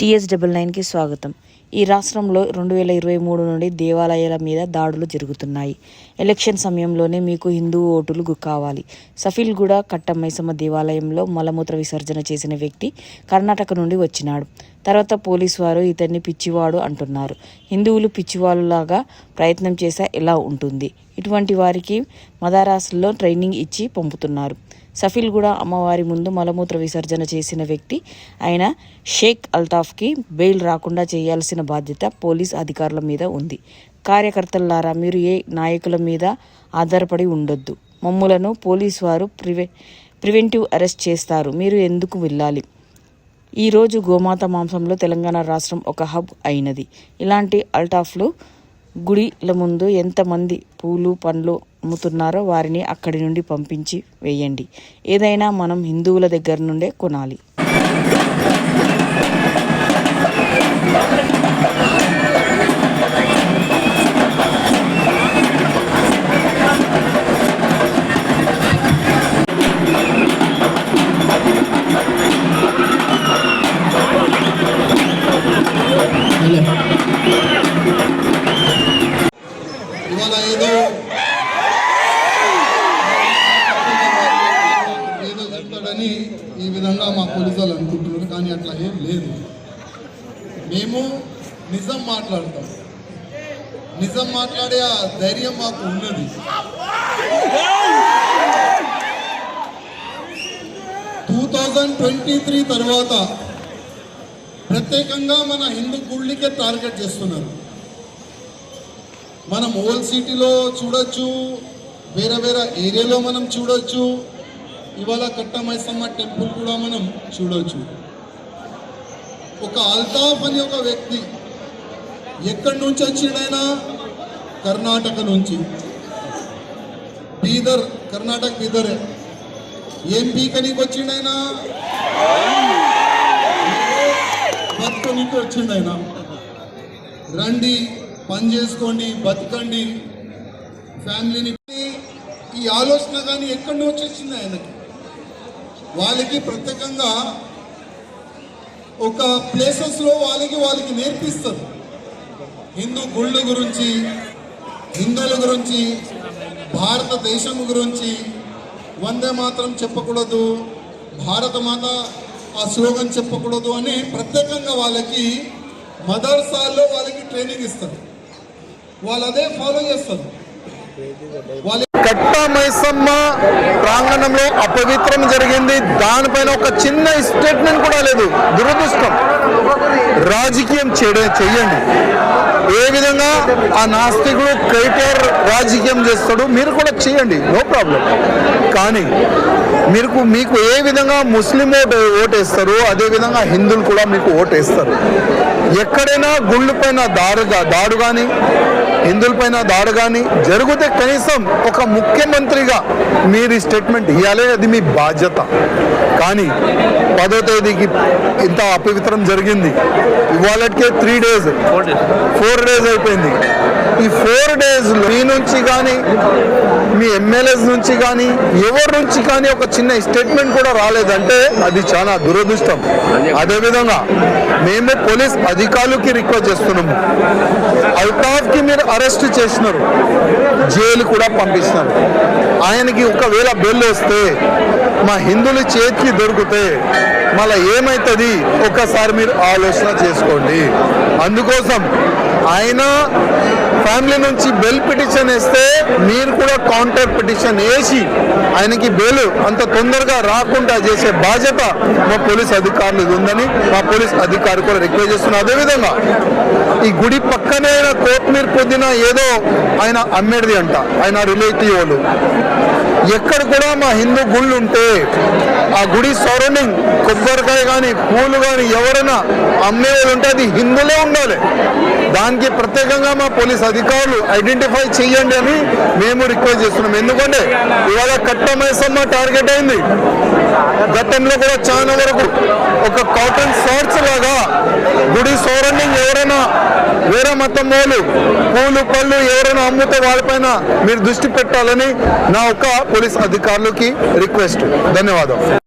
TS99కి స్వాగతం. ఈ రాష్ట్రంలో 2023 నుండి దేవాలయాల మీద దాడులు జరుగుతున్నాయి. ఎలక్షన్ సమయంలోనే మీకు హిందూ ఓటులు కావాలి. సఫీల్గూడ కట్టమైసమ్మ దేవాలయంలో మలమూత్ర విసర్జన చేసిన వ్యక్తి కర్ణాటక నుండి వచ్చినాడు. తర్వాత పోలీసు వారు ఇతన్ని పిచ్చివాడు అంటున్నారు. హిందువులు పిచ్చివాళ్ళలాగా ప్రయత్నం చేస్తే ఎలా ఉంటుంది? ఇటువంటి వారికి మదరాసుల్లో ట్రైనింగ్ ఇచ్చి పంపుతున్నారు. సఫీల్గూడ అమ్మవారి ముందు మలమూత్ర విసర్జన చేసిన వ్యక్తి అయిన షేక్ అల్తాఫ్కి బెయిల్ రాకుండా చేయాల్సిన బాధ్యత పోలీస్ అధికారుల మీద ఉంది. కార్యకర్తలారా, మీరు ఏ నాయకుల మీద ఆధారపడి ఉండొద్దు. మమ్ములను పోలీసు వారు ప్రివెంటివ్ అరెస్ట్ చేస్తారు. మీరు ఎందుకు వెళ్ళాలి? ఈరోజు గోమాత మాంసంలో తెలంగాణ రాష్ట్రం ఒక హబ్ అయినది. ఇలాంటి అల్తాఫ్లు గుడిల ముందు ఎంతమంది పూలు పండ్లు అమ్ముతున్నారో వారిని అక్కడి నుండి పంపించి వేయండి. ఏదైనా మనం హిందువుల దగ్గర నుండే కొనాలి. ఇవాళ ఏదో చెప్తాడని ఈ విధంగా మా పోలీసు వాళ్ళు అనుకుంటున్నారు, కానీ అట్లా ఏం లేదు. మేము నిజం మాట్లాడతాం. నిజం మాట్లాడే ఆ ధైర్యం మాకు ఉన్నది. 2023 తర్వాత ప్రత్యేకంగా మన హిందూ గుళ్ళకే టార్గెట్ చేస్తున్నారు. మనం ఓల్డ్ సిటీలో చూడొచ్చు, వేరే వేరే ఏరియాలో మనం చూడొచ్చు. ఇవాళ కట్టమైసమ్మ టెంపుల్ కూడా మనం చూడొచ్చు. ఒక అల్తాఫ్ అనే ఒక వ్యక్తి ఎక్కడి నుంచి వచ్చిండైనా కర్ణాటక నుంచి, బీదర్, కర్ణాటక బీదరే. ఏం పీకనీకి వచ్చిండైనా, బతుకనీకి వచ్చిండైనా. రండి, పని చేసుకోండి, బతకండి, ఫ్యామిలీని. ఈ ఆలోచన కానీ ఎక్కడి నుంచి వచ్చింది ఆయనకి? వాళ్ళకి ప్రత్యేకంగా ఒక ప్లేసెస్లో వాళ్ళకి నేర్పిస్తారు హిందూ గుళ్ళ గురించి, హిందువుల గురించి, భారతదేశం గురించి. వందే మాత్రం చెప్పకూడదు, భారత మాత ఆ స్లోగన్ చెప్పకూడదు అని ప్రత్యేకంగా వాళ్ళకి మదర్సాల్లో వాళ్ళకి ట్రైనింగ్ ఇస్తారు. వాళ్ళు అదే ఫాలో చేస్తారు. కట్టమైసమ్మ ప్రాంగణంలో అపవిత్రం జరిగింది. దానిపైన ఒక చిన్న స్టేట్మెంట్ కూడా లేదు. దురదృష్టం. రాజకీయం చెయ్యండి. ఏ విధంగా ఆ నాస్తికుడు క్రైటర్ రాజకీయం చేస్తాడు, మీరు కూడా చేయండి, నో ప్రాబ్లం. కానీ మీకు ఏ విధంగా ముస్లిం ఓటేస్తారు, అదేవిధంగా హిందువులు కూడా మీకు ఓటేస్తారు. ఎక్కడైనా గుళ్ళు పైన దాడు కానీ, హిందువుల పైన దాడు కానీ జరిగితే కనీసం ఒక ముఖ్యమంత్రిగా మీరు స్టేట్మెంట్ ఇవ్వాలి. అది మీ బాధ్యత. కానీ 10వ తేదీకి ఇంత అపవిత్రం జరిగింది. ఇవాళకే 4 డేస్ అయిపోయింది. ఈ 4 డేస్లో మీ నుంచి కానీ, మీ ఎమ్మెల్యేస్ నుంచి కానీ, ఎవరి నుంచి కానీ ఒక చిన్న స్టేట్మెంట్ కూడా రాలేదంటే అది చాలా దురదృష్టం. అదేవిధంగా మేము పోలీస్ అధికారులకి రిక్వెస్ట్ చేస్తున్నాము. అల్తాఫ్కి మీరు అరెస్ట్ చేసినారు, జైలు కూడా పంపిస్తున్నారు. ఆయనకి ఒకవేళ బెయిల్ వస్తే మా హిందువుల చేతికి దొరికితే మళ్ళీ ఏమవుతుంది ఒక్కసారి మీరు ఆలోచన చేసుకోండి. అందుకోసం ఆయన ఫ్యామిలీ నుంచి బెయిల్ పిటిషన్ వేస్తే మీరు కూడా కౌంటర్ పిటిషన్ వేసి ఆయనకి బెయిల్ అంత తొందరగా రాకుండా చేసే బాధ్యత మా పోలీస్ అధికారులు ఉందని మా పోలీస్ అధికారులు కూడా రిక్వెస్ట్ చేస్తున్నారు. అదేవిధంగా ఈ గుడి పక్కనే కొత్తిమీర పుదీనా ఏదో ఆయన అమ్మేది అంట, ఆయన రిలేటివ్ వాళ్ళు. ఎక్కడ కూడా మా హిందూ గుళ్ళు ఉంటే ఆ గుడి సరౌండింగ్ కొబ్బరికాయ కానీ, పూలు కానీ ఎవరైనా అమ్మేవాళ్ళు ఉంటే అది హిందువులే ఉండాలి. దానికి ప్రత్యేకంగా మా పోలీస్ అధికారులు ఐడెంటిఫై చేయండి అని మేము రిక్వెస్ట్ చేస్తున్నాం. ఎందుకంటే ఇవాళ కట్టమైసమ్మ టార్గెట్ అయింది. గతంలో కూడా చాలా వరకు ఒక కాటన్ షార్ట్స్ లాగా గుడి సరౌండింగ్ ఎవరైనా వేరే మతం వాళ్ళు పూలు పళ్ళు ఎవరైనా అమ్ముతే వాళ్ళపైన మీరు దృష్టి పెట్టాలని నా ఒక పోలీస్ అధికారులకి రిక్వెస్ట్. ధన్యవాదాలు.